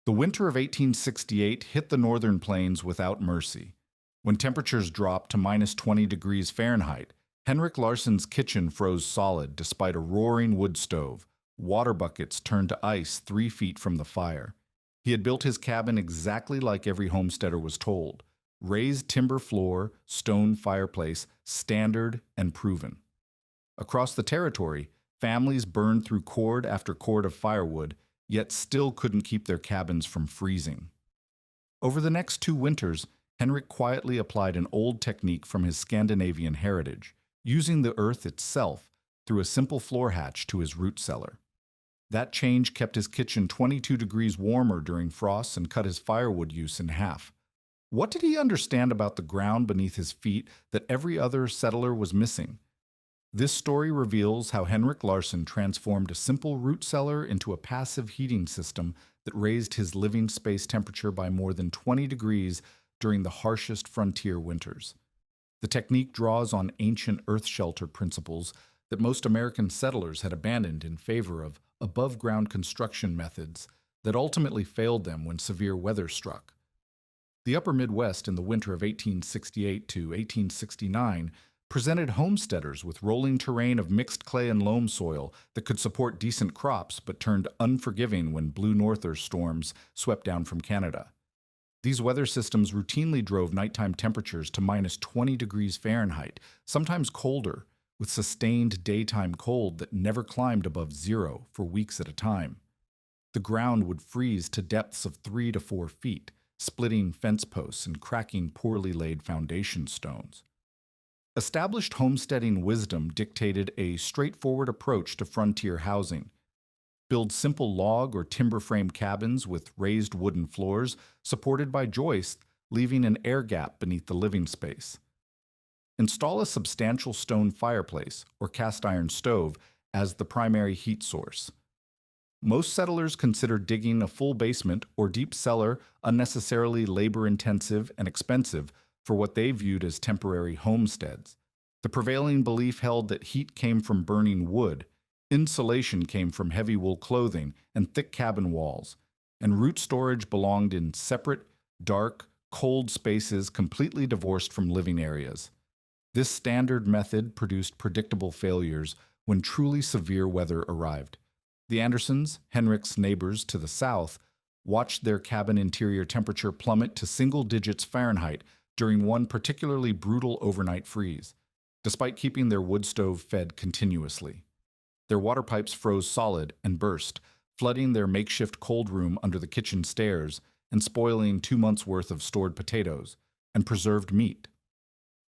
The winter of 1868 hit the northern plains without mercy. When temperatures dropped to minus 20 degrees Fahrenheit, Henrik Larsson's kitchen froze solid despite a roaring wood stove. Water buckets turned to ice 3 feet from the fire. He had built his cabin exactly like every homesteader was told: raised timber floor, stone fireplace, standard and proven. Across the territory, families burned through cord after cord of firewood, yet still couldn't keep their cabins from freezing. Over the next 2 winters, Henrik quietly applied an old technique from his Scandinavian heritage, using the earth itself through a simple floor hatch to his root cellar. That change kept his kitchen 22 degrees warmer during frosts and cut his firewood use in half. What did he understand about the ground beneath his feet that every other settler was missing? This story reveals how Henrik Larsson transformed a simple root cellar into a passive heating system that raised his living space temperature by more than 20 degrees during the harshest frontier winters. The technique draws on ancient earth shelter principles that most American settlers had abandoned in favor of above-ground construction methods that ultimately failed them when severe weather struck. The upper Midwest in the winter of 1868 to 1869 presented homesteaders with rolling terrain of mixed clay and loam soil that could support decent crops but turned unforgiving when blue norther storms swept down from Canada. These weather systems routinely drove nighttime temperatures to minus 20 degrees Fahrenheit, sometimes colder, with sustained daytime cold that never climbed above zero for weeks at a time. The ground would freeze to depths of 3 to 4 feet, splitting fence posts and cracking poorly laid foundation stones. Established homesteading wisdom dictated a straightforward approach to frontier housing. Build simple log or timber frame cabins with raised wooden floors supported by joists, leaving an air gap beneath the living space. Install a substantial stone fireplace or cast iron stove as the primary heat source. Most settlers considered digging a full basement or deep cellar unnecessarily labor-intensive and expensive for what they viewed as temporary homesteads. The prevailing belief held that heat came from burning wood, insulation came from heavy wool clothing and thick cabin walls, and root storage belonged in separate, dark, cold spaces completely divorced from living areas. This standard method produced predictable failures when truly severe weather arrived. The Andersons, Henrik's neighbors to the south, watched their cabin interior temperature plummet to single digits Fahrenheit during one particularly brutal overnight freeze, despite keeping their wood stove fed continuously. Their water pipes froze solid and burst, flooding their makeshift cold room under the kitchen stairs and spoiling 2 months' worth of stored potatoes and preserved meat.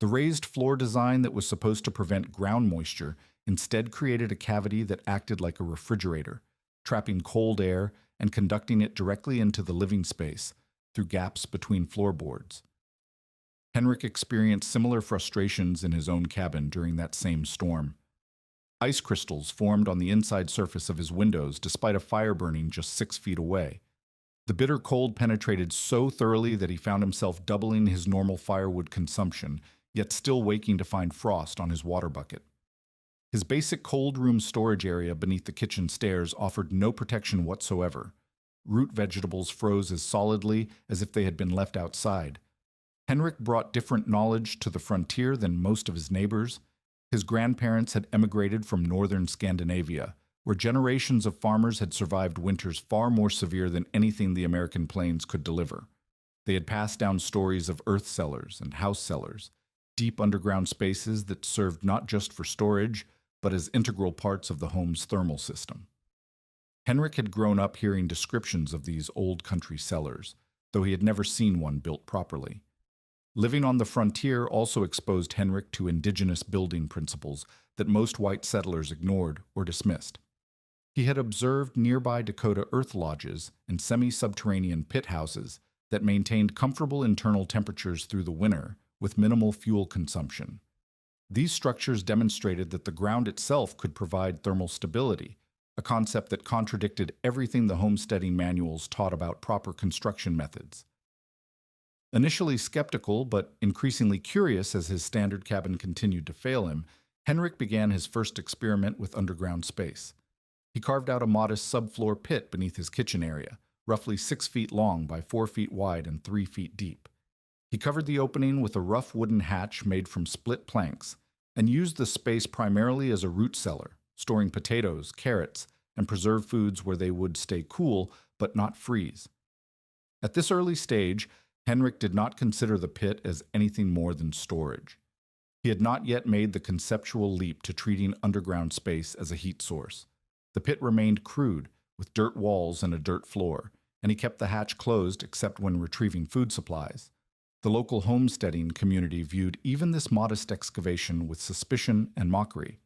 The raised floor design that was supposed to prevent ground moisture instead created a cavity that acted like a refrigerator, trapping cold air and conducting it directly into the living space through gaps between floorboards. Henrik experienced similar frustrations in his own cabin during that same storm. Ice crystals formed on the inside surface of his windows despite a fire burning just 6 feet away. The bitter cold penetrated so thoroughly that he found himself doubling his normal firewood consumption, yet still waking to find frost on his water bucket. His basic cold room storage area beneath the kitchen stairs offered no protection whatsoever. Root vegetables froze as solidly as if they had been left outside. Henrik brought different knowledge to the frontier than most of his neighbors. His grandparents had emigrated from northern Scandinavia, where generations of farmers had survived winters far more severe than anything the American plains could deliver. They had passed down stories of earth cellars and house cellars, deep underground spaces that served not just for storage, but as integral parts of the home's thermal system. Henrik had grown up hearing descriptions of these old country cellars, though he had never seen one built properly. Living on the frontier also exposed Henrik to indigenous building principles that most white settlers ignored or dismissed. He had observed nearby Dakota earth lodges and semi-subterranean pit houses that maintained comfortable internal temperatures through the winter with minimal fuel consumption. These structures demonstrated that the ground itself could provide thermal stability, a concept that contradicted everything the homesteading manuals taught about proper construction methods. Initially skeptical, but increasingly curious as his standard cabin continued to fail him, Henrik began his first experiment with underground space. He carved out a modest subfloor pit beneath his kitchen area, roughly 6 feet long by 4 feet wide and 3 feet deep. He covered the opening with a rough wooden hatch made from split planks and used the space primarily as a root cellar, storing potatoes, carrots, and preserved foods where they would stay cool but not freeze. At this early stage, Henrik did not consider the pit as anything more than storage. He had not yet made the conceptual leap to treating underground space as a heat source. The pit remained crude, with dirt walls and a dirt floor, and he kept the hatch closed except when retrieving food supplies. The local homesteading community viewed even this modest excavation with suspicion and mockery.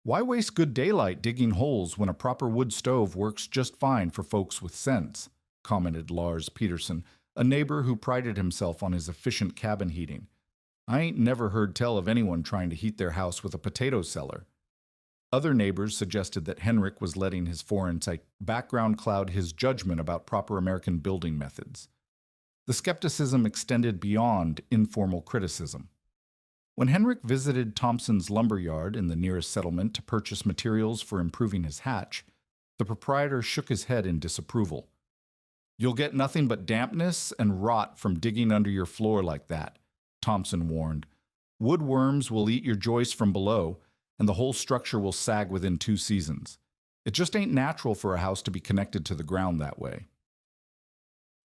"Why waste good daylight digging holes when a proper wood stove works just fine for folks with sense?" commented Lars Peterson, a neighbor who prided himself on his efficient cabin heating. "I ain't never heard tell of anyone trying to heat their house with a potato cellar." Other neighbors suggested that Henrik was letting his foreign background cloud his judgment about proper American building methods. The skepticism extended beyond informal criticism. When Henrik visited Thompson's lumber yard in the nearest settlement to purchase materials for improving his hatch, the proprietor shook his head in disapproval. "You'll get nothing but dampness and rot from digging under your floor like that," Thompson warned. "Woodworms will eat your joists from below, and the whole structure will sag within 2 seasons. It just ain't natural for a house to be connected to the ground that way."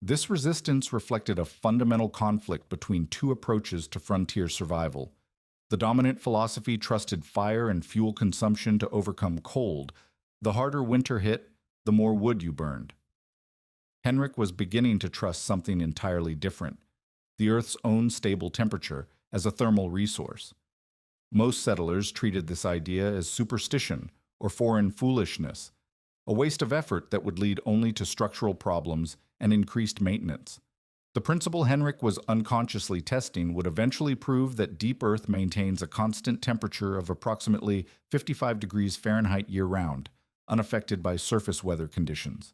This resistance reflected a fundamental conflict between two approaches to frontier survival. The dominant philosophy trusted fire and fuel consumption to overcome cold. The harder winter hit, the more wood you burned. Henrik was beginning to trust something entirely different: the Earth's own stable temperature as a thermal resource. Most settlers treated this idea as superstition or foreign foolishness, a waste of effort that would lead only to structural problems and increased maintenance. The principle Henrik was unconsciously testing would eventually prove that deep Earth maintains a constant temperature of approximately 55 degrees Fahrenheit year-round, unaffected by surface weather conditions.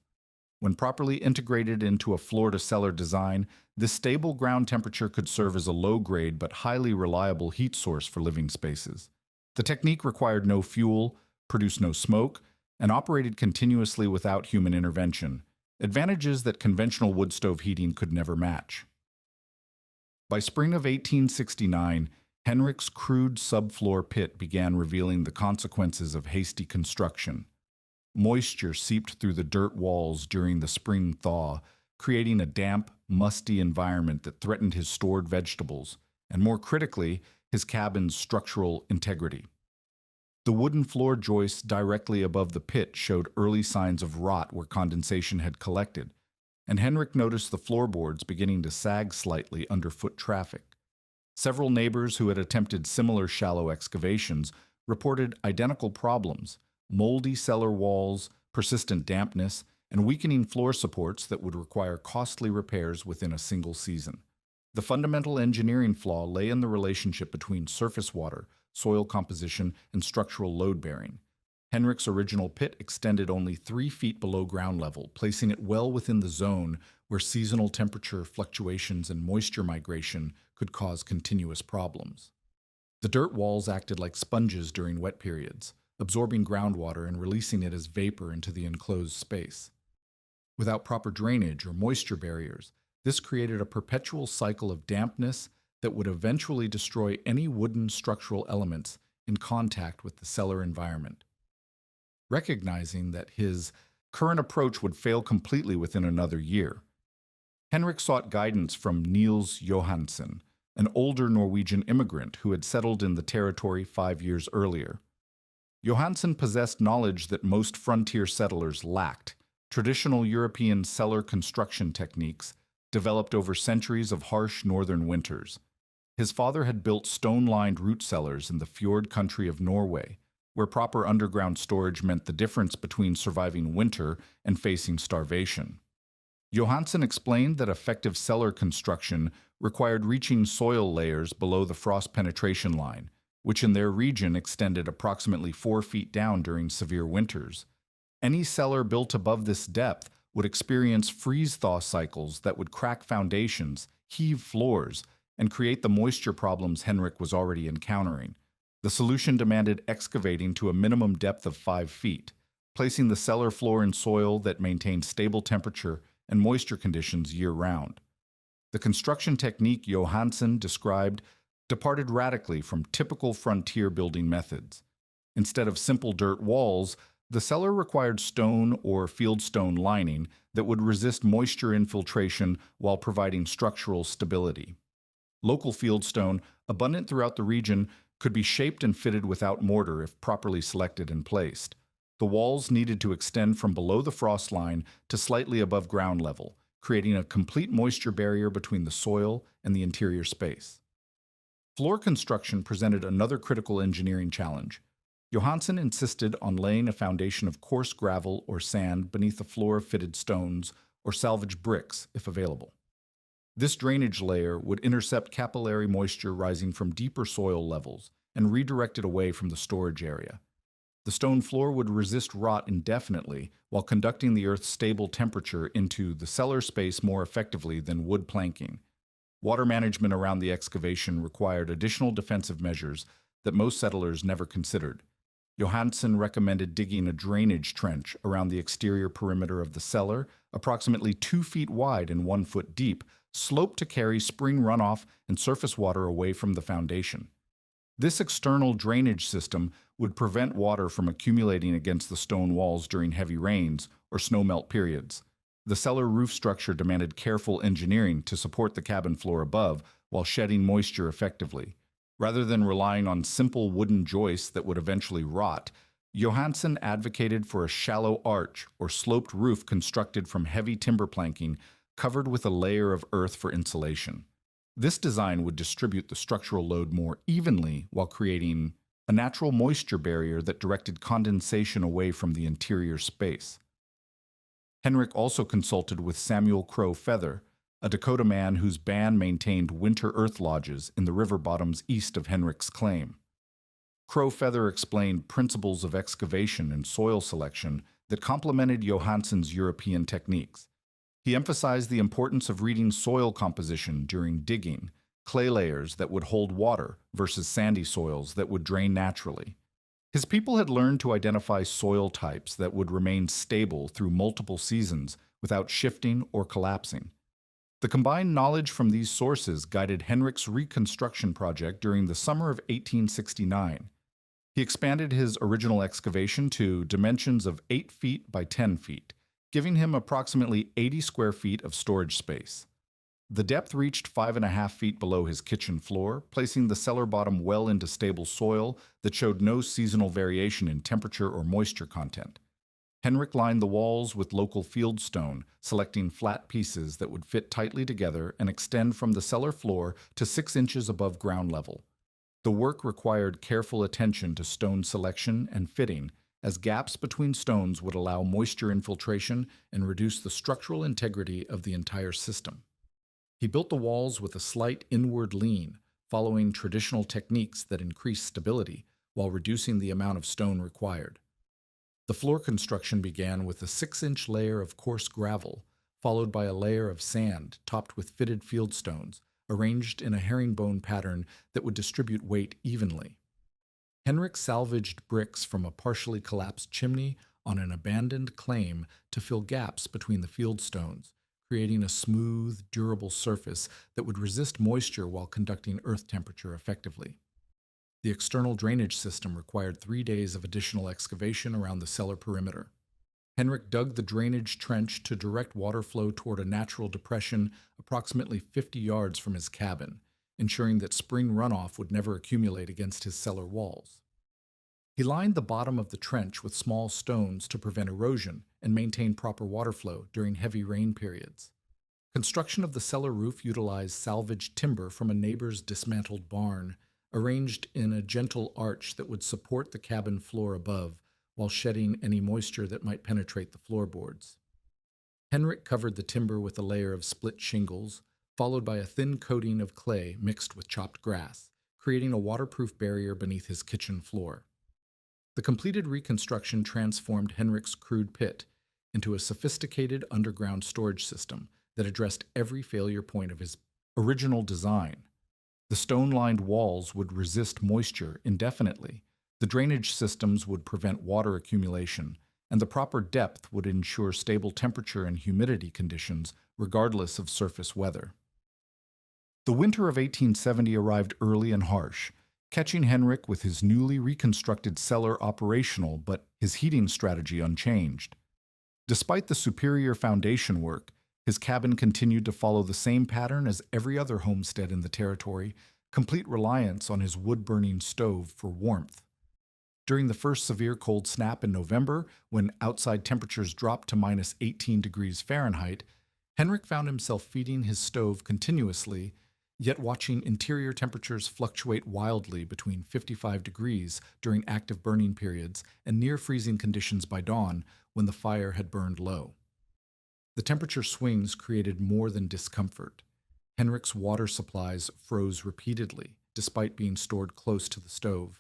When properly integrated into a floor-to-cellar design, this stable ground temperature could serve as a low-grade but highly reliable heat source for living spaces. The technique required no fuel, produced no smoke, and operated continuously without human intervention, advantages that conventional wood stove heating could never match. By spring of 1869, Henrik's crude subfloor pit began revealing the consequences of hasty construction. Moisture seeped through the dirt walls during the spring thaw, creating a damp, musty environment that threatened his stored vegetables, and more critically, his cabin's structural integrity. The wooden floor joists directly above the pit showed early signs of rot where condensation had collected, and Henrik noticed the floorboards beginning to sag slightly under foot traffic. Several neighbors who had attempted similar shallow excavations reported identical problems: moldy cellar walls, persistent dampness, and weakening floor supports that would require costly repairs within a single season. The fundamental engineering flaw lay in the relationship between surface water, soil composition, and structural load-bearing. Henrik's original pit extended only 3 feet below ground level, placing it well within the zone where seasonal temperature fluctuations and moisture migration could cause continuous problems. The dirt walls acted like sponges during wet periods, absorbing groundwater and releasing it as vapor into the enclosed space. Without proper drainage or moisture barriers, this created a perpetual cycle of dampness that would eventually destroy any wooden structural elements in contact with the cellar environment. Recognizing that his current approach would fail completely within another year, Henrik sought guidance from Niels Johansen, an older Norwegian immigrant who had settled in the territory 5 years earlier. Johansen possessed knowledge that most frontier settlers lacked: traditional European cellar construction techniques developed over centuries of harsh northern winters. His father had built stone-lined root cellars in the fjord country of Norway, where proper underground storage meant the difference between surviving winter and facing starvation. Johansen explained that effective cellar construction required reaching soil layers below the frost penetration line, which in their region extended approximately 4 feet down during severe winters. Any cellar built above this depth would experience freeze-thaw cycles that would crack foundations, heave floors, and create the moisture problems Henrik was already encountering. The solution demanded excavating to a minimum depth of 5 feet, placing the cellar floor in soil that maintained stable temperature and moisture conditions year-round. The construction technique Johansen described departed radically from typical frontier building methods. Instead of simple dirt walls, the cellar required stone or fieldstone lining that would resist moisture infiltration while providing structural stability. Local fieldstone, abundant throughout the region, could be shaped and fitted without mortar if properly selected and placed. The walls needed to extend from below the frost line to slightly above ground level, creating a complete moisture barrier between the soil and the interior space. Floor construction presented another critical engineering challenge. Johansen insisted on laying a foundation of coarse gravel or sand beneath a floor of fitted stones or salvaged bricks, if available. This drainage layer would intercept capillary moisture rising from deeper soil levels and redirect it away from the storage area. The stone floor would resist rot indefinitely while conducting the Earth's stable temperature into the cellar space more effectively than wood planking. Water management around the excavation required additional defensive measures that most settlers never considered. Johansen recommended digging a drainage trench around the exterior perimeter of the cellar, approximately 2 feet wide and 1 foot deep, sloped to carry spring runoff and surface water away from the foundation. This external drainage system would prevent water from accumulating against the stone walls during heavy rains or snowmelt periods. The cellar roof structure demanded careful engineering to support the cabin floor above while shedding moisture effectively. Rather than relying on simple wooden joists that would eventually rot, Johansen advocated for a shallow arch or sloped roof constructed from heavy timber planking covered with a layer of earth for insulation. This design would distribute the structural load more evenly while creating a natural moisture barrier that directed condensation away from the interior space. Henrik also consulted with Samuel Crow Feather, a Dakota man whose band maintained winter earth lodges in the river bottoms east of Henrik's claim. Crow Feather explained principles of excavation and soil selection that complemented Johansen's European techniques. He emphasized the importance of reading soil composition during digging, clay layers that would hold water versus sandy soils that would drain naturally. His people had learned to identify soil types that would remain stable through multiple seasons without shifting or collapsing. The combined knowledge from these sources guided Henrik's reconstruction project during the summer of 1869. He expanded his original excavation to dimensions of 8 feet by 10 feet, giving him approximately 80 square feet of storage space. The depth reached 5.5 feet below his kitchen floor, placing the cellar bottom well into stable soil that showed no seasonal variation in temperature or moisture content. Henrik lined the walls with local fieldstone, selecting flat pieces that would fit tightly together and extend from the cellar floor to 6 inches above ground level. The work required careful attention to stone selection and fitting, as gaps between stones would allow moisture infiltration and reduce the structural integrity of the entire system. He built the walls with a slight inward lean, following traditional techniques that increase stability while reducing the amount of stone required. The floor construction began with a 6-inch layer of coarse gravel, followed by a layer of sand topped with fitted fieldstones, arranged in a herringbone pattern that would distribute weight evenly. Henrik salvaged bricks from a partially collapsed chimney on an abandoned claim to fill gaps between the fieldstones, creating a smooth, durable surface that would resist moisture while conducting earth temperature effectively. The external drainage system required 3 days of additional excavation around the cellar perimeter. Henrik dug the drainage trench to direct water flow toward a natural depression approximately 50 yards from his cabin, ensuring that spring runoff would never accumulate against his cellar walls. He lined the bottom of the trench with small stones to prevent erosion and maintain proper water flow during heavy rain periods. Construction of the cellar roof utilized salvaged timber from a neighbor's dismantled barn, arranged in a gentle arch that would support the cabin floor above while shedding any moisture that might penetrate the floorboards. Henrik covered the timber with a layer of split shingles, followed by a thin coating of clay mixed with chopped grass, creating a waterproof barrier beneath his kitchen floor. The completed reconstruction transformed Henrik's crude pit into a sophisticated underground storage system that addressed every failure point of his original design. The stone-lined walls would resist moisture indefinitely, the drainage systems would prevent water accumulation, and the proper depth would ensure stable temperature and humidity conditions regardless of surface weather. The winter of 1870 arrived early and harsh, catching Henrik with his newly reconstructed cellar operational but his heating strategy unchanged. Despite the superior foundation work, his cabin continued to follow the same pattern as every other homestead in the territory, complete reliance on his wood-burning stove for warmth. During the first severe cold snap in November, when outside temperatures dropped to minus 18 degrees Fahrenheit, Henrik found himself feeding his stove continuously, yet watching interior temperatures fluctuate wildly between 55 degrees during active burning periods and near freezing conditions by dawn when the fire had burned low. The temperature swings created more than discomfort. Henrik's water supplies froze repeatedly, despite being stored close to the stove.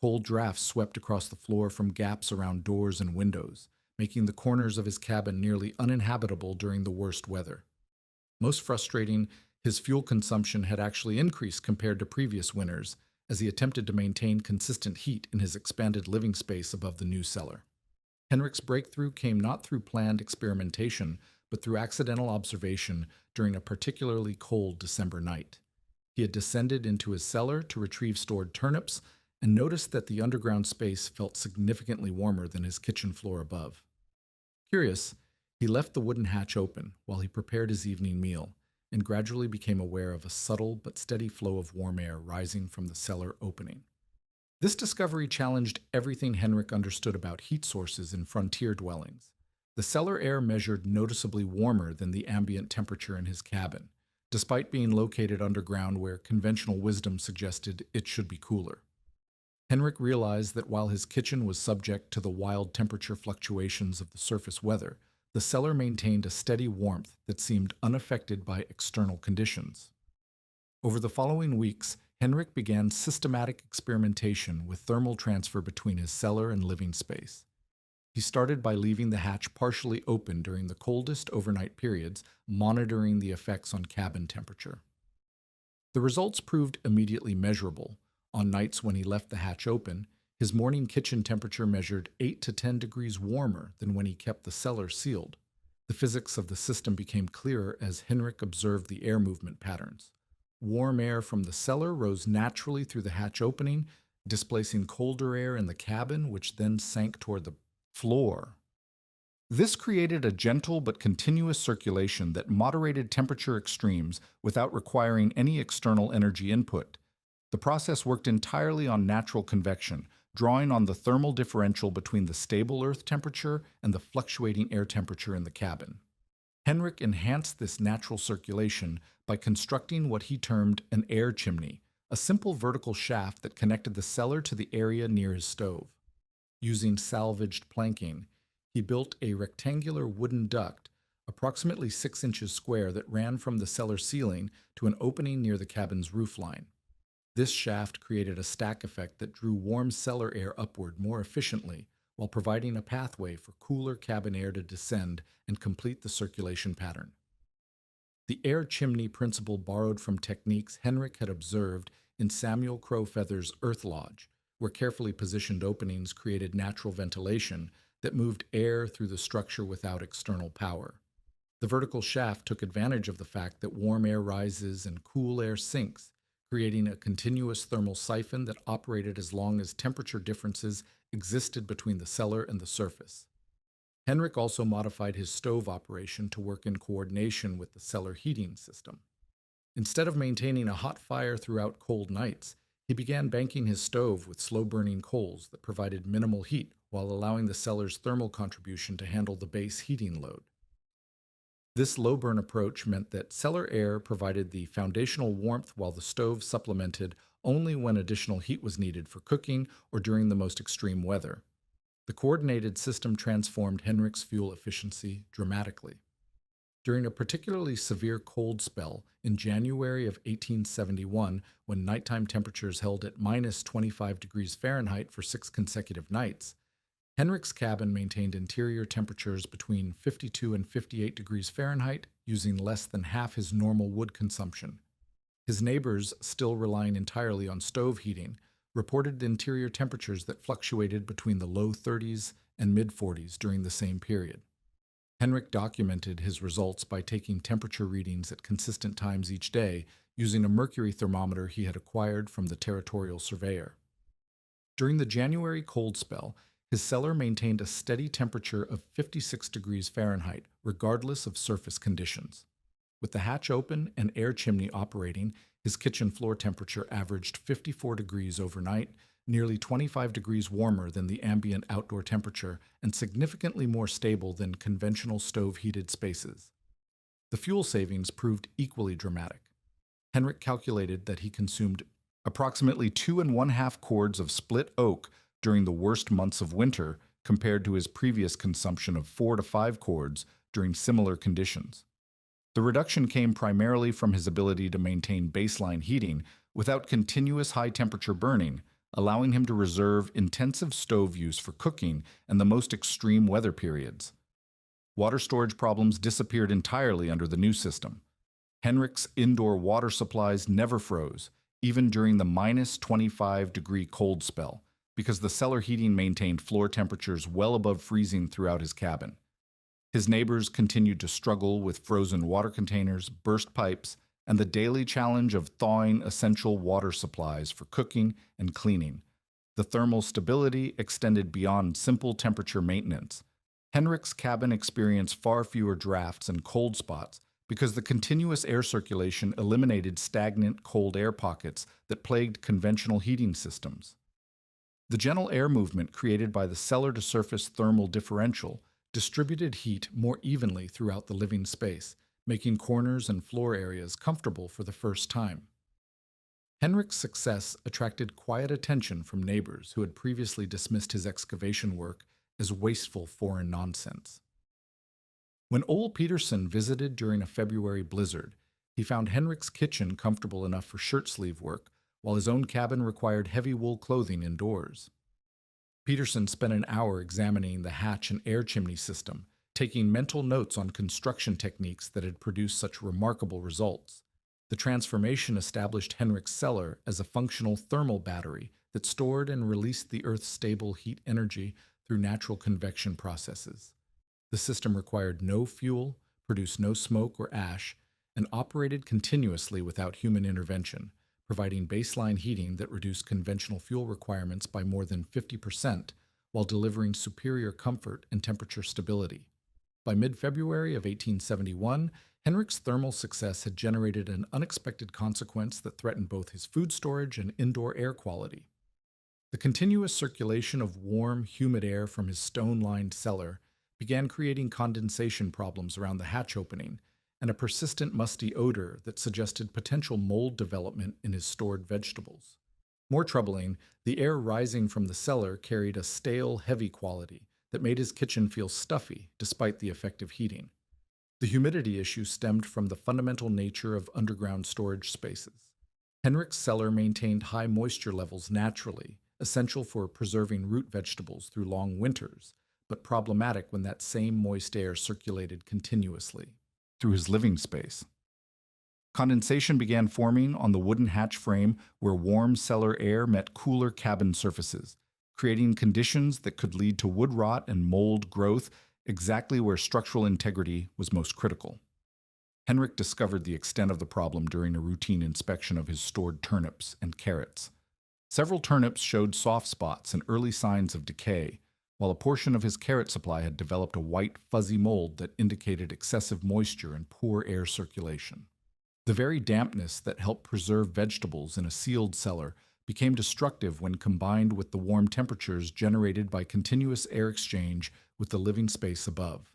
Cold drafts swept across the floor from gaps around doors and windows, making the corners of his cabin nearly uninhabitable during the worst weather. Most frustrating, his fuel consumption had actually increased compared to previous winters, as he attempted to maintain consistent heat in his expanded living space above the new cellar. Henrik's breakthrough came not through planned experimentation, but through accidental observation during a particularly cold December night. He had descended into his cellar to retrieve stored turnips and noticed that the underground space felt significantly warmer than his kitchen floor above. Curious, he left the wooden hatch open while he prepared his evening meal, and gradually became aware of a subtle but steady flow of warm air rising from the cellar opening. This discovery challenged everything Henrik understood about heat sources in frontier dwellings. The cellar air measured noticeably warmer than the ambient temperature in his cabin, despite being located underground where conventional wisdom suggested it should be cooler. Henrik realized that while his kitchen was subject to the wild temperature fluctuations of the surface weather, the cellar maintained a steady warmth that seemed unaffected by external conditions. Over the following weeks, Henrik began systematic experimentation with thermal transfer between his cellar and living space. He started by leaving the hatch partially open during the coldest overnight periods, monitoring the effects on cabin temperature. The results proved immediately measurable. On nights when he left the hatch open, his morning kitchen temperature measured 8 to 10 degrees warmer than when he kept the cellar sealed. The physics of the system became clearer as Henrik observed the air movement patterns. Warm air from the cellar rose naturally through the hatch opening, displacing colder air in the cabin, which then sank toward the floor. This created a gentle but continuous circulation that moderated temperature extremes without requiring any external energy input. The process worked entirely on natural convection, drawing on the thermal differential between the stable earth temperature and the fluctuating air temperature in the cabin. Henrik enhanced this natural circulation by constructing what he termed an air chimney, a simple vertical shaft that connected the cellar to the area near his stove. Using salvaged planking, he built a rectangular wooden duct, approximately 6 inches square, that ran from the cellar ceiling to an opening near the cabin's roofline. This shaft created a stack effect that drew warm cellar air upward more efficiently, while providing a pathway for cooler cabin air to descend and complete the circulation pattern. The air chimney principle borrowed from techniques Henrik had observed in Samuel Crowfeather's Earth Lodge, where carefully positioned openings created natural ventilation that moved air through the structure without external power. The vertical shaft took advantage of the fact that warm air rises and cool air sinks, creating a continuous thermal siphon that operated as long as temperature differences existed between the cellar and the surface. Henrik also modified his stove operation to work in coordination with the cellar heating system. Instead of maintaining a hot fire throughout cold nights, he began banking his stove with slow-burning coals that provided minimal heat while allowing the cellar's thermal contribution to handle the base heating load. This low-burn approach meant that cellar air provided the foundational warmth while the stove supplemented only when additional heat was needed for cooking or during the most extreme weather. The coordinated system transformed Henrik's fuel efficiency dramatically. During a particularly severe cold spell in January of 1871, when nighttime temperatures held at minus 25 degrees Fahrenheit for 6 consecutive nights, Henrik's cabin maintained interior temperatures between 52 and 58 degrees Fahrenheit, using less than half his normal wood consumption. His neighbors, still relying entirely on stove heating, reported interior temperatures that fluctuated between the low 30s and mid-40s during the same period. Henrik documented his results by taking temperature readings at consistent times each day using a mercury thermometer he had acquired from the territorial surveyor. During the January cold spell, his cellar maintained a steady temperature of 56 degrees Fahrenheit, regardless of surface conditions. With the hatch open and air chimney operating, his kitchen floor temperature averaged 54 degrees overnight, nearly 25 degrees warmer than the ambient outdoor temperature and significantly more stable than conventional stove-heated spaces. The fuel savings proved equally dramatic. Henrik calculated that he consumed approximately 2.5 cords of split oak during the worst months of winter compared to his previous consumption of 4 to 5 cords during similar conditions. The reduction came primarily from his ability to maintain baseline heating without continuous high-temperature burning, allowing him to reserve intensive stove use for cooking and the most extreme weather periods. Water storage problems disappeared entirely under the new system. Henrik's indoor water supplies never froze, even during the minus 25-degree cold spell, because the cellar heating maintained floor temperatures well above freezing throughout his cabin. His neighbors continued to struggle with frozen water containers, burst pipes, and the daily challenge of thawing essential water supplies for cooking and cleaning. The thermal stability extended beyond simple temperature maintenance. Henrik's cabin experienced far fewer drafts and cold spots because the continuous air circulation eliminated stagnant cold air pockets that plagued conventional heating systems. The gentle air movement created by the cellar-to-surface thermal differential distributed heat more evenly throughout the living space, making corners and floor areas comfortable for the first time. Henrik's success attracted quiet attention from neighbors who had previously dismissed his excavation work as wasteful foreign nonsense. When Ole Peterson visited during a February blizzard, he found Henrik's kitchen comfortable enough for shirt-sleeve work, while his own cabin required heavy wool clothing indoors. Peterson spent an hour examining the hatch and air chimney system, taking mental notes on construction techniques that had produced such remarkable results. The transformation established Henrik's cellar as a functional thermal battery that stored and released the Earth's stable heat energy through natural convection processes. The system required no fuel, produced no smoke or ash, and operated continuously without human intervention, providing baseline heating that reduced conventional fuel requirements by more than 50% while delivering superior comfort and temperature stability. By mid-February of 1871, Henrik's thermal success had generated an unexpected consequence that threatened both his food storage and indoor air quality. The continuous circulation of warm, humid air from his stone-lined cellar began creating condensation problems around the hatch opening and a persistent musty odor that suggested potential mold development in his stored vegetables. More troubling, the air rising from the cellar carried a stale, heavy quality that made his kitchen feel stuffy despite the effective heating. The humidity issue stemmed from the fundamental nature of underground storage spaces. Henrik's cellar maintained high moisture levels naturally, essential for preserving root vegetables through long winters, but problematic when that same moist air circulated continuously through his living space. Condensation began forming on the wooden hatch frame where warm cellar air met cooler cabin surfaces, creating conditions that could lead to wood rot and mold growth exactly where structural integrity was most critical. Henrik discovered the extent of the problem during a routine inspection of his stored turnips and carrots. Several turnips showed soft spots and early signs of decay, while a portion of his carrot supply had developed a white, fuzzy mold that indicated excessive moisture and poor air circulation. The very dampness that helped preserve vegetables in a sealed cellar became destructive when combined with the warm temperatures generated by continuous air exchange with the living space above.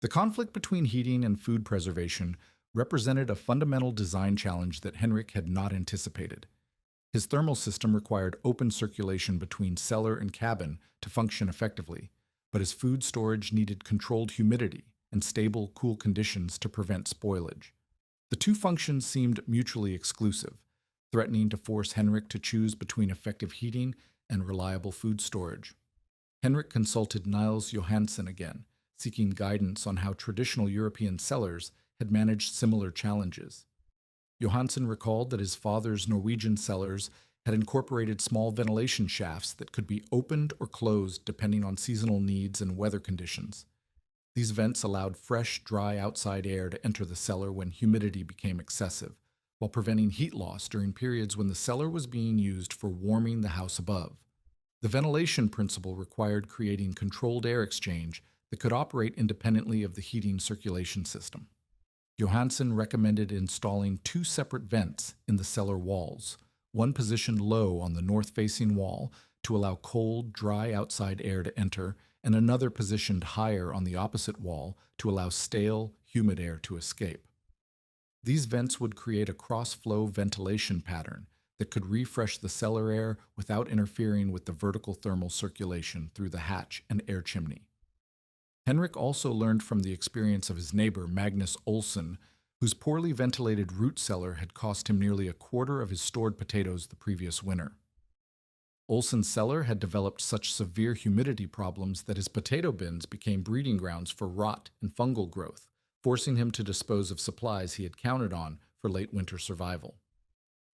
The conflict between heating and food preservation represented a fundamental design challenge that Henrik had not anticipated. His thermal system required open circulation between cellar and cabin to function effectively, but his food storage needed controlled humidity and stable, cool conditions to prevent spoilage. The two functions seemed mutually exclusive, threatening to force Henrik to choose between effective heating and reliable food storage. Henrik consulted Niels Johansen again, seeking guidance on how traditional European cellars had managed similar challenges. Johansen recalled that his father's Norwegian cellars had incorporated small ventilation shafts that could be opened or closed depending on seasonal needs and weather conditions. These vents allowed fresh, dry outside air to enter the cellar when humidity became excessive, while preventing heat loss during periods when the cellar was being used for warming the house above. The ventilation principle required creating controlled air exchange that could operate independently of the heating circulation system. Johansen recommended installing two separate vents in the cellar walls, one positioned low on the north-facing wall to allow cold, dry outside air to enter, and another positioned higher on the opposite wall to allow stale, humid air to escape. These vents would create a cross-flow ventilation pattern that could refresh the cellar air without interfering with the vertical thermal circulation through the hatch and air chimney. Henrik also learned from the experience of his neighbor Magnus Olsson, whose poorly ventilated root cellar had cost him nearly a quarter of his stored potatoes the previous winter. Olsson's cellar had developed such severe humidity problems that his potato bins became breeding grounds for rot and fungal growth, forcing him to dispose of supplies he had counted on for late winter survival.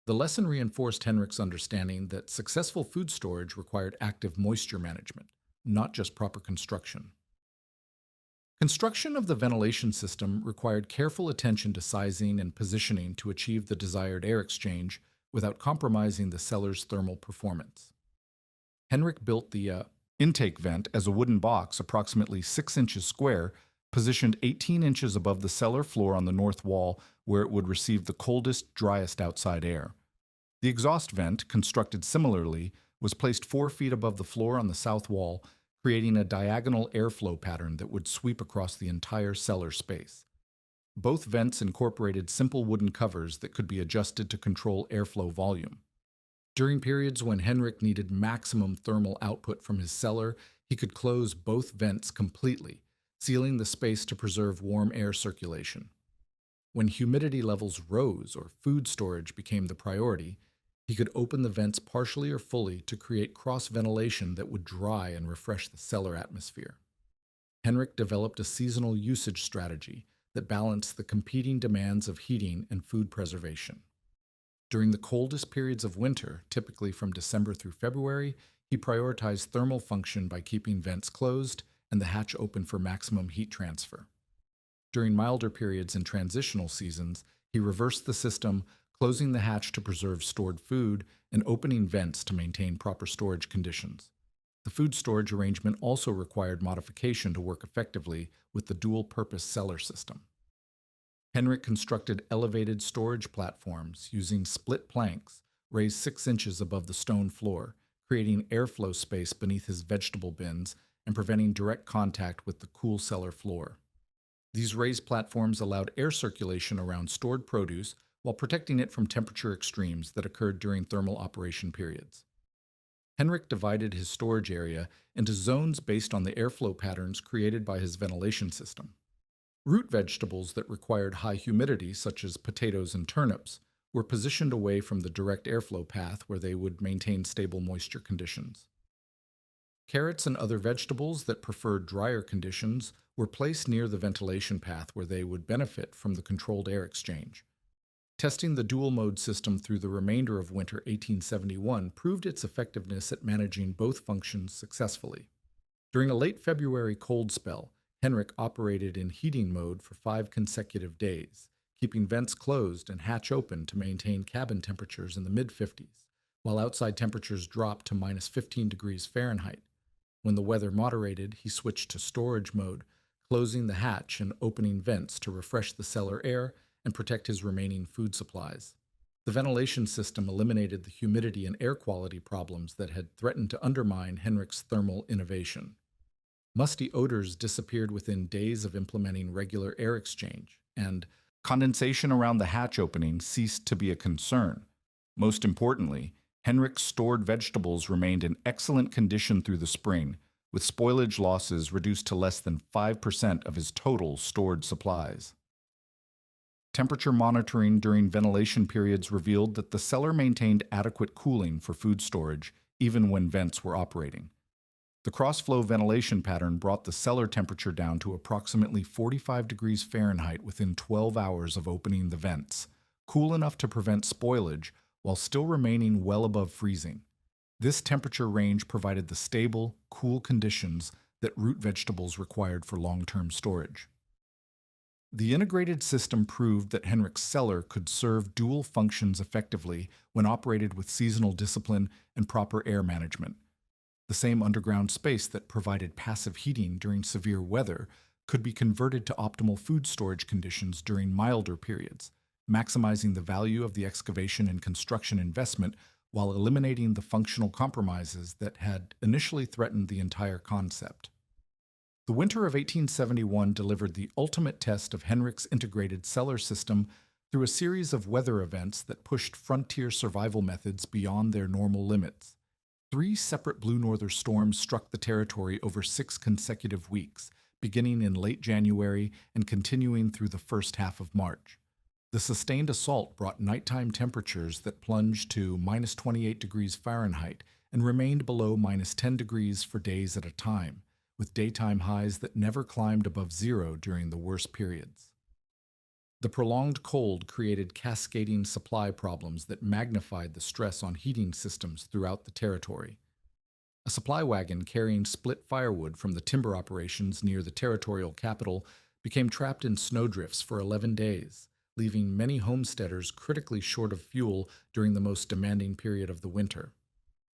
The lesson reinforced Henrik's understanding that successful food storage required active moisture management, not just proper construction. Construction of the ventilation system required careful attention to sizing and positioning to achieve the desired air exchange without compromising the cellar's thermal performance. Henrik built the intake vent as a wooden box approximately 6 inches square, positioned 18 inches above the cellar floor on the north wall where it would receive the coldest, driest outside air. The exhaust vent, constructed similarly, was placed 4 feet above the floor on the south wall, creating a diagonal airflow pattern that would sweep across the entire cellar space. Both vents incorporated simple wooden covers that could be adjusted to control airflow volume. During periods when Henrik needed maximum thermal output from his cellar, he could close both vents completely, sealing the space to preserve warm air circulation. When humidity levels rose or food storage became the priority, he could open the vents partially or fully to create cross-ventilation that would dry and refresh the cellar atmosphere. Henrik developed a seasonal usage strategy that balanced the competing demands of heating and food preservation. During the coldest periods of winter, typically from December through February, he prioritized thermal function by keeping vents closed and the hatch open for maximum heat transfer. During milder periods and transitional seasons, he reversed the system, closing the hatch to preserve stored food and opening vents to maintain proper storage conditions. The food storage arrangement also required modification to work effectively with the dual-purpose cellar system. Henrik constructed elevated storage platforms using split planks raised 6 inches above the stone floor, creating airflow space beneath his vegetable bins and preventing direct contact with the cool cellar floor. These raised platforms allowed air circulation around stored produce while protecting it from temperature extremes that occurred during thermal operation periods. Henrik divided his storage area into zones based on the airflow patterns created by his ventilation system. Root vegetables that required high humidity, such as potatoes and turnips, were positioned away from the direct airflow path where they would maintain stable moisture conditions. Carrots and other vegetables that preferred drier conditions were placed near the ventilation path where they would benefit from the controlled air exchange. Testing the dual-mode system through the remainder of winter 1871 proved its effectiveness at managing both functions successfully. During a late February cold spell, Henrik operated in heating mode for 5 consecutive days, keeping vents closed and hatch open to maintain cabin temperatures in the mid-50s, while outside temperatures dropped to minus 15 degrees Fahrenheit. When the weather moderated, he switched to storage mode, closing the hatch and opening vents to refresh the cellar air and protect his remaining food supplies. The ventilation system eliminated the humidity and air quality problems that had threatened to undermine Henrik's thermal innovation. Musty odors disappeared within days of implementing regular air exchange, and condensation around the hatch opening ceased to be a concern. Most importantly, Henrik's stored vegetables remained in excellent condition through the spring, with spoilage losses reduced to less than 5% of his total stored supplies. Temperature monitoring during ventilation periods revealed that the cellar maintained adequate cooling for food storage, even when vents were operating. The cross-flow ventilation pattern brought the cellar temperature down to approximately 45 degrees Fahrenheit within 12 hours of opening the vents, cool enough to prevent spoilage while still remaining well above freezing. This temperature range provided the stable, cool conditions that root vegetables required for long-term storage. The integrated system proved that Henrik's cellar could serve dual functions effectively when operated with seasonal discipline and proper air management. The same underground space that provided passive heating during severe weather could be converted to optimal food storage conditions during milder periods, maximizing the value of the excavation and construction investment while eliminating the functional compromises that had initially threatened the entire concept. The winter of 1871 delivered the ultimate test of Henrik's integrated cellar system through a series of weather events that pushed frontier survival methods beyond their normal limits. 3 separate blue northern storms struck the territory over 6 consecutive weeks, beginning in late January and continuing through the first half of March. The sustained assault brought nighttime temperatures that plunged to minus 28 degrees Fahrenheit and remained below minus 10 degrees for days at a time, with daytime highs that never climbed above zero during the worst periods. The prolonged cold created cascading supply problems that magnified the stress on heating systems throughout the territory. A supply wagon carrying split firewood from the timber operations near the territorial capital became trapped in snowdrifts for 11 days, leaving many homesteaders critically short of fuel during the most demanding period of the winter.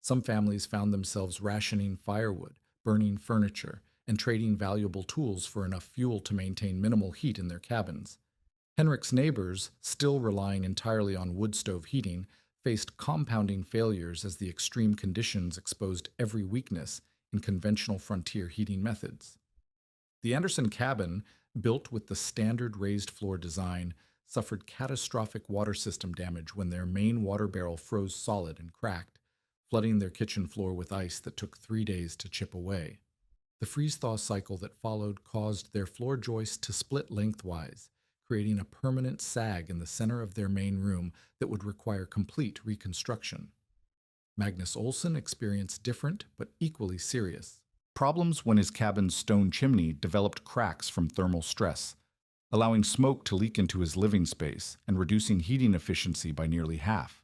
Some families found themselves rationing firewood, burning furniture, and trading valuable tools for enough fuel to maintain minimal heat in their cabins. Henrik's neighbors, still relying entirely on wood stove heating, faced compounding failures as the extreme conditions exposed every weakness in conventional frontier heating methods. The Anderson cabin, built with the standard raised floor design, suffered catastrophic water system damage when their main water barrel froze solid and cracked, flooding their kitchen floor with ice that took 3 days to chip away. The freeze-thaw cycle that followed caused their floor joists to split lengthwise, creating a permanent sag in the center of their main room that would require complete reconstruction. Magnus Olsson experienced different but equally serious problems when his cabin's stone chimney developed cracks from thermal stress, allowing smoke to leak into his living space and reducing heating efficiency by nearly half.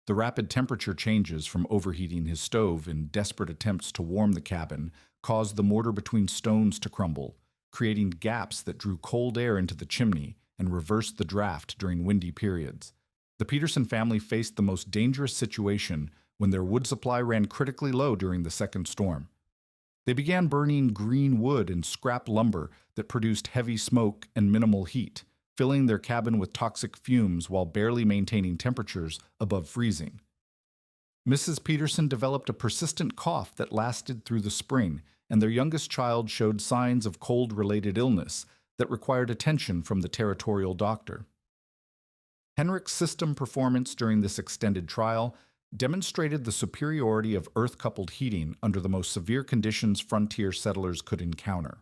The rapid temperature changes from overheating his stove in desperate attempts to warm the cabin caused the mortar between stones to crumble, creating gaps that drew cold air into the chimney and reversed the draft during windy periods. The Peterson family faced the most dangerous situation when their wood supply ran critically low during the second storm. They began burning green wood and scrap lumber that produced heavy smoke and minimal heat, filling their cabin with toxic fumes while barely maintaining temperatures above freezing. Mrs. Peterson developed a persistent cough that lasted through the spring, and their youngest child showed signs of cold-related illness that required attention from the territorial doctor. Henrik's system performance during this extended trial demonstrated the superiority of earth-coupled heating under the most severe conditions frontier settlers could encounter.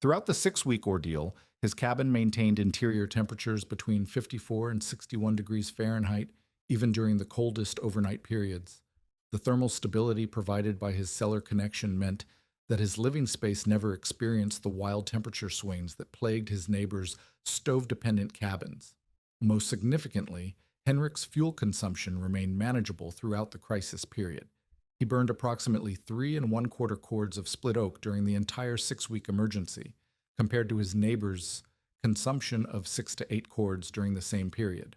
Throughout the 6-week ordeal, his cabin maintained interior temperatures between 54 and 61 degrees Fahrenheit, even during the coldest overnight periods. The thermal stability provided by his cellar connection meant that his living space never experienced the wild temperature swings that plagued his neighbors' stove-dependent cabins. Most significantly, Henrik's fuel consumption remained manageable throughout the crisis period. He burned approximately 3 1/4 cords of split oak during the entire 6-week emergency, compared to his neighbor's consumption of 6 to 8 cords during the same period.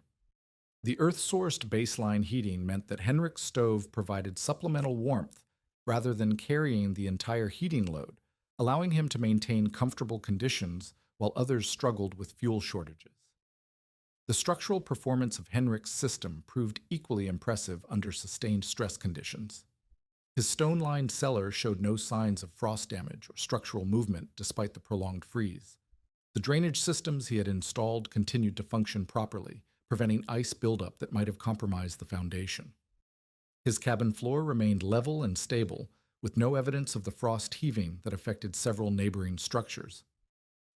The earth-sourced baseline heating meant that Henrik's stove provided supplemental warmth rather than carrying the entire heating load, allowing him to maintain comfortable conditions while others struggled with fuel shortages. The structural performance of Henrik's system proved equally impressive under sustained stress conditions. His stone-lined cellar showed no signs of frost damage or structural movement despite the prolonged freeze. The drainage systems he had installed continued to function properly, preventing ice buildup that might have compromised the foundation. His cabin floor remained level and stable, with no evidence of the frost heaving that affected several neighboring structures.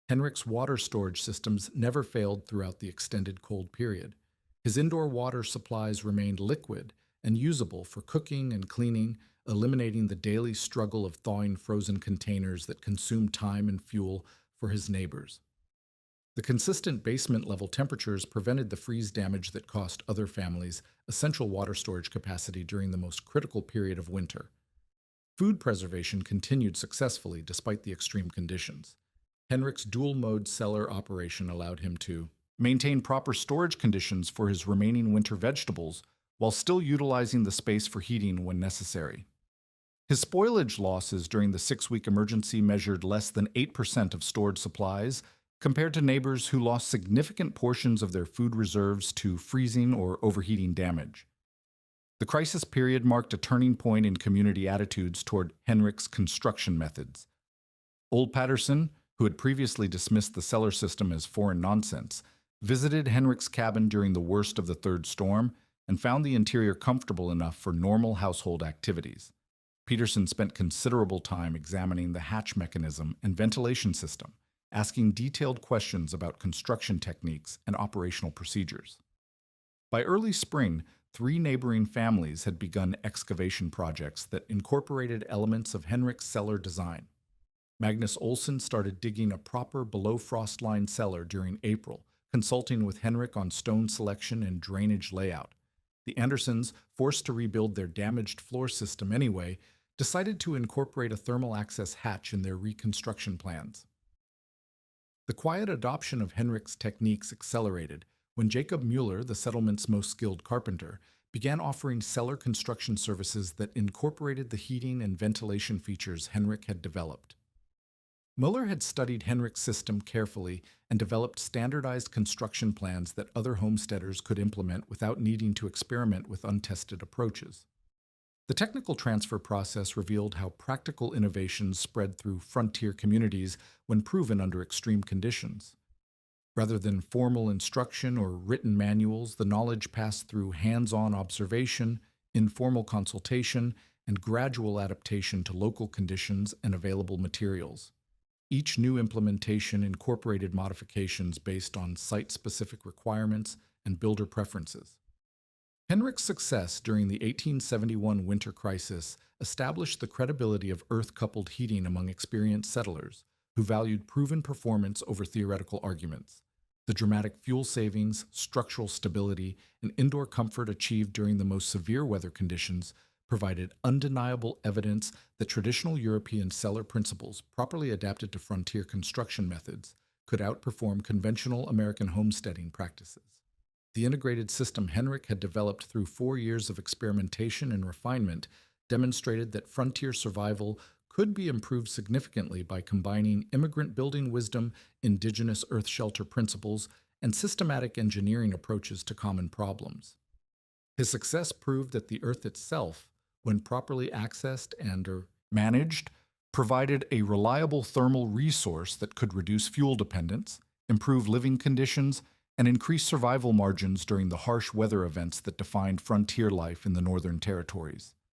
Henrik's water storage systems never failed throughout the extended cold period. His indoor water supplies remained liquid and usable for cooking and cleaning, eliminating the daily struggle of thawing frozen containers that consumed time and fuel for his neighbors. The consistent basement-level temperatures prevented the freeze damage that cost other families essential water storage capacity during the most critical period of winter. Food preservation continued successfully despite the extreme conditions. Henrik's dual-mode cellar operation allowed him to maintain proper storage conditions for his remaining winter vegetables while still utilizing the space for heating when necessary. His spoilage losses during the 6-week emergency measured less than 8% of stored supplies, compared to neighbors who lost significant portions of their food reserves to freezing or overheating damage. The crisis period marked a turning point in community attitudes toward Henrik's construction methods. Old Patterson, who had previously dismissed the cellar system as foreign nonsense, visited Henrik's cabin during the worst of the third storm and found the interior comfortable enough for normal household activities. Peterson spent considerable time examining the hatch mechanism and ventilation system, asking detailed questions about construction techniques and operational procedures. By early spring, 3 neighboring families had begun excavation projects that incorporated elements of Henrik's cellar design. Magnus Olsen started digging a proper below-frost-line cellar during April, consulting with Henrik on stone selection and drainage layout. The Andersons, forced to rebuild their damaged floor system anyway, decided to incorporate a thermal access hatch in their reconstruction plans. The quiet adoption of Henrik's techniques accelerated when Jacob Mueller, the settlement's most skilled carpenter, began offering cellar construction services that incorporated the heating and ventilation features Henrik had developed. Mueller had studied Henrik's system carefully and developed standardized construction plans that other homesteaders could implement without needing to experiment with untested approaches. The technical transfer process revealed how practical innovations spread through frontier communities when proven under extreme conditions. Rather than formal instruction or written manuals, the knowledge passed through hands-on observation, informal consultation, and gradual adaptation to local conditions and available materials. Each new implementation incorporated modifications based on site-specific requirements and builder preferences. Henrik's success during the 1871 winter crisis established the credibility of earth-coupled heating among experienced settlers, who valued proven performance over theoretical arguments. The dramatic fuel savings, structural stability, and indoor comfort achieved during the most severe weather conditions provided undeniable evidence that traditional European cellar principles, properly adapted to frontier construction methods, could outperform conventional American homesteading practices. The integrated system Henrik had developed through 4 years of experimentation and refinement demonstrated that frontier survival could be improved significantly by combining immigrant building wisdom, indigenous earth shelter principles, and systematic engineering approaches to common problems. His success proved that the earth itself, when properly accessed and managed, provided a reliable thermal resource that could reduce fuel dependence, improve living conditions, and increase survival margins during the harsh weather events that defined frontier life in the Northern Territories.